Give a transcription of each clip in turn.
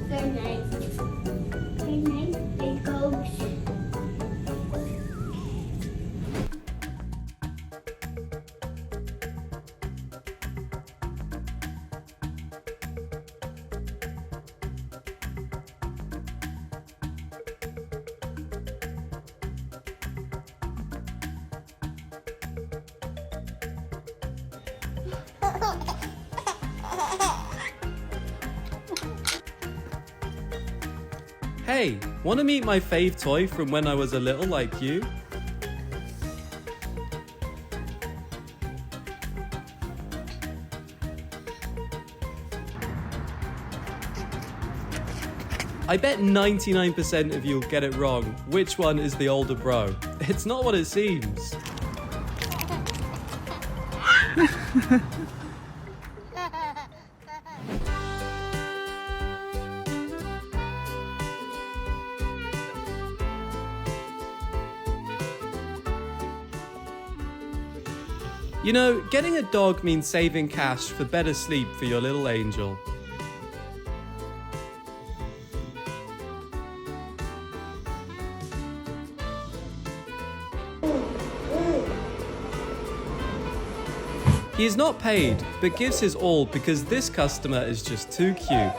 Very nice. Very nice big goats. Hey, wanna meet my fave toy from when I was a little like you? I bet 99% of you'll get it wrong. Which one is the older bro? It's not what it seems. You know, getting a dog means saving cash for better sleep for your little angel. He is not paid, but gives his all because this customer is just too cute.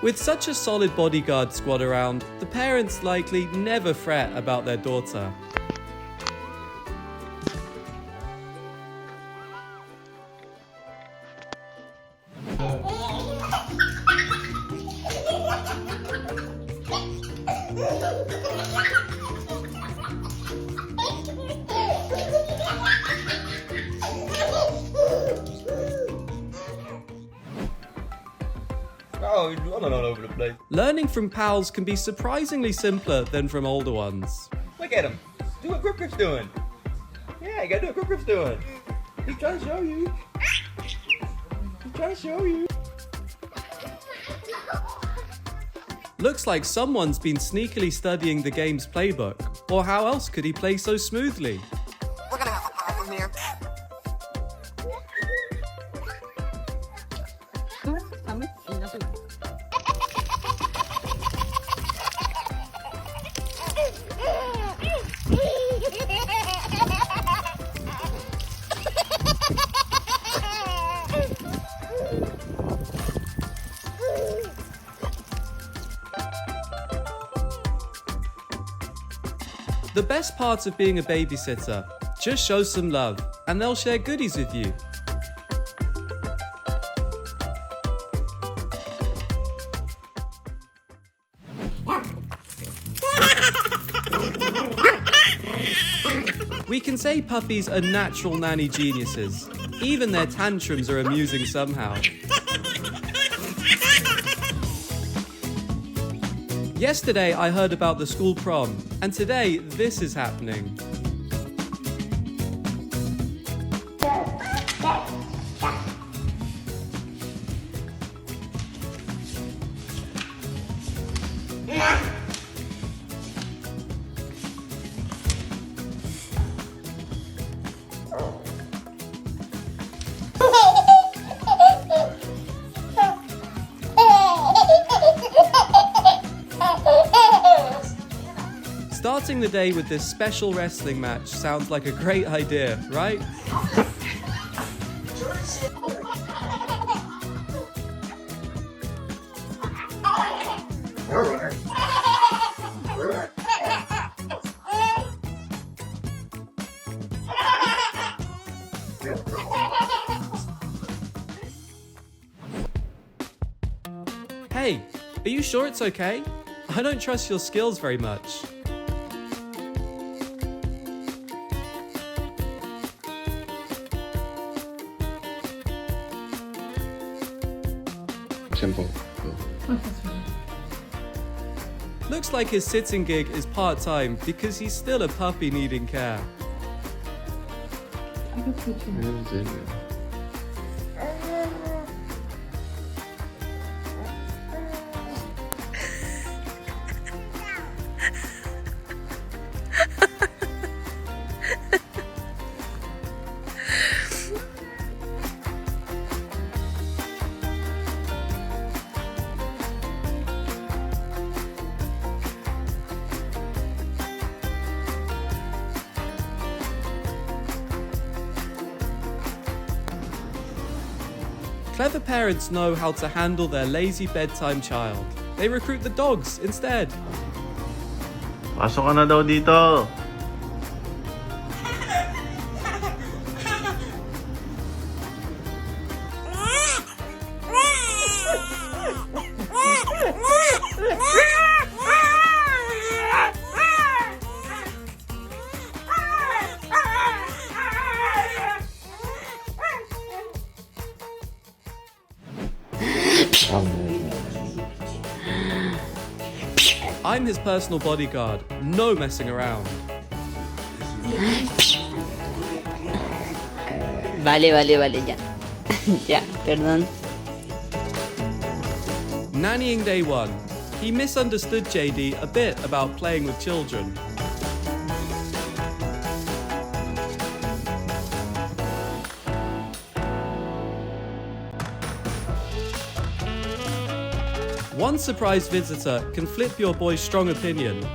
With such a solid bodyguard squad around, the parents likely never fret about their daughter. Oh, he's running all over the place. Learning from pals can be surprisingly simpler than from older ones. Look at him. Do what Grip Grip's doing. Yeah, you gotta do what Grip Grip's doing. He's trying to show you. He's trying to show you. Looks like someone's been sneakily studying the game's playbook. Or how else could he play so smoothly? We're gonna have a problem here. The best part of being a babysitter, just show some love and they'll share goodies with you. We can say puppies are natural nanny geniuses. Even their tantrums are amusing somehow. Yesterday I heard about the school prom, and today this is happening. Starting the day with this special wrestling match sounds like a great idea, right? Hey, are you sure it's okay? I don't trust your skills very much. simple. Looks like his sitting gig is part-time because he's still a puppy needing care. Clever parents know how to handle their lazy bedtime child. They recruit the dogs instead. Pasok ka na daw dito. I'm his personal bodyguard. No messing around. Vale, ya. Ya, perdón. Nannying day 1. He misunderstood JD a bit about playing with children. One surprise visitor can flip your boy's strong opinion.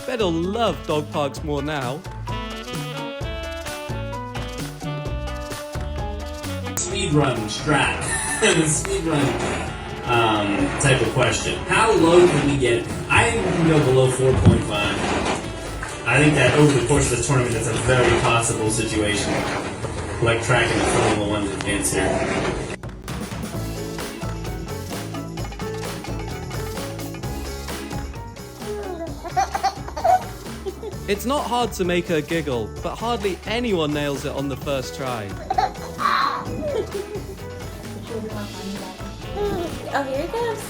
Bet he'll love dog parks more now. Speed run strat. Speed run type of question. How low can we get? I think we can go below 4.5. I think that over the course of the tournament, that's a very possible situation. Like tracking the Formula 1 advance here. It's not hard to make her giggle, but hardly anyone nails it on the first try. Oh, here it goes.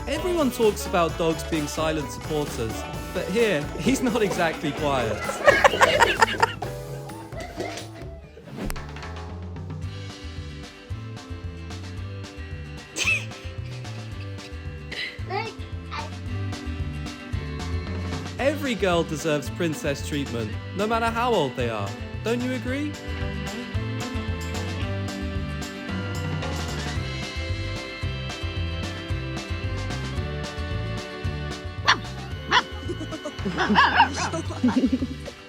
Everyone talks about dogs being silent supporters, but here, he's not exactly quiet. Every girl deserves princess treatment, no matter how old they are. Don't you agree?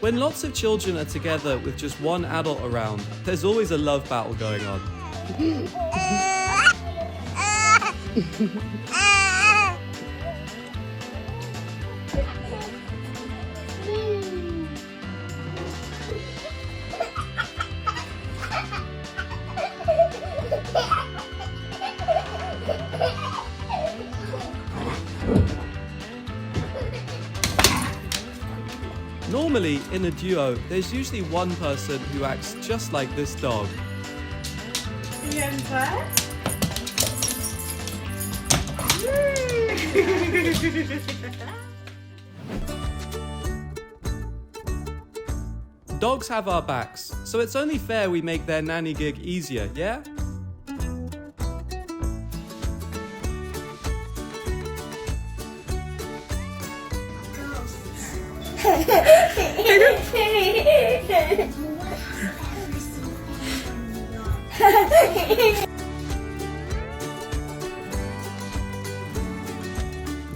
When lots of children are together with just one adult around, there's always a love battle going on. Normally, in a duo, there's usually one person who acts just like this dog. Dogs have our backs, so it's only fair we make their nanny gig easier, yeah?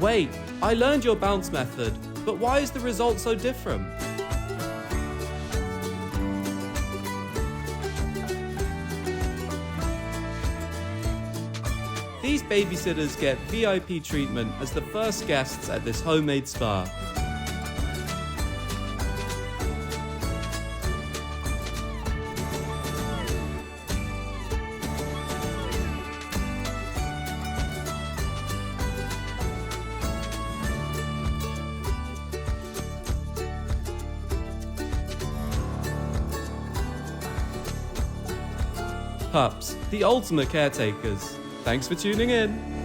Wait, I learned your bounce method, but why is the result so different? These babysitters get VIP treatment as the first guests at this homemade spa. pups, the ultimate caretakers. Thanks for tuning in.